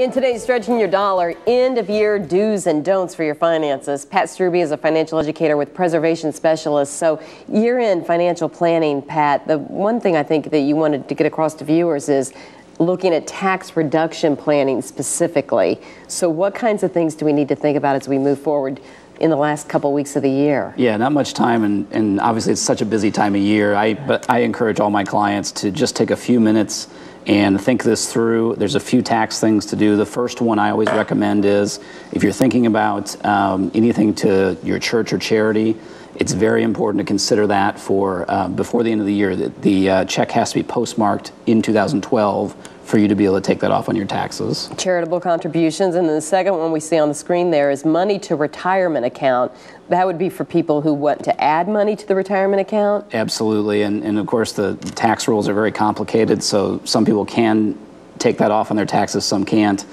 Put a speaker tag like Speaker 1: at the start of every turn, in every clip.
Speaker 1: In today's Stretching Your Dollar, end-of-year do's and don'ts for your finances, Pat Strubbe is a financial educator with Preservation Specialists. So year-end financial planning, Pat, the one thing I think that you wanted to get across to viewers is looking at tax reduction planning specifically. So what kinds of things do we need to think about as we move forward in the last couple weeks of the year?
Speaker 2: Yeah, not much time, and obviously it's such a busy time of year. But I encourage all my clients to just take a few minutes and think this through. There's a few tax things to do. The first one I always recommend is if you're thinking about anything to your church or charity, it's very important to consider that for before the end of the year. The check has to be postmarked in 2012 for you to be able to take that off on your taxes.
Speaker 1: Charitable contributions. And then the second one we see on the screen there is money to retirement account. That would be for people who want to add money to the retirement account?
Speaker 2: Absolutely. And of course, the tax rules are very complicated, so some people can take that off on their taxes, some can't.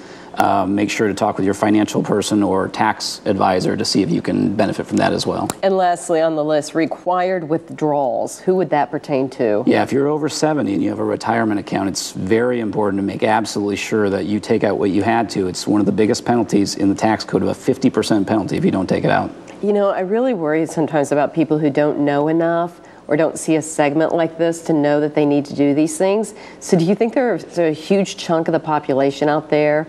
Speaker 2: Make sure to talk with your financial person or tax advisor to see if you can benefit from that as well.
Speaker 1: And lastly on the list, required withdrawals. Who would that pertain to?
Speaker 2: Yeah, if you're over 70 and you have a retirement account, it's very important to make absolutely sure that you take out what you had to. It's one of the biggest penalties in the tax code, of a 50% penalty if you don't take it out. You know,
Speaker 1: I really worry sometimes about people who don't know enough or don't see a segment like this to know that they need to do these things. So do you think there's a huge chunk of the population out there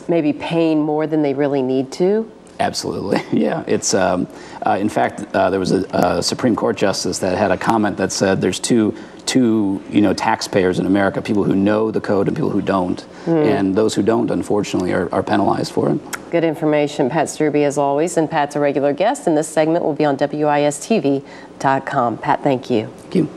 Speaker 1: maybe paying more than they really need to?
Speaker 2: Absolutely, yeah. It's in fact, there was a Supreme Court justice that had a comment that said there's two taxpayers in America: people who know the code and people who don't. And those who don't, unfortunately, are penalized for it.
Speaker 1: Good information, Pat Strubbe, as always. And Pat's a regular guest, and this segment will be on WISTV.com. Pat, thank you.
Speaker 2: Thank you.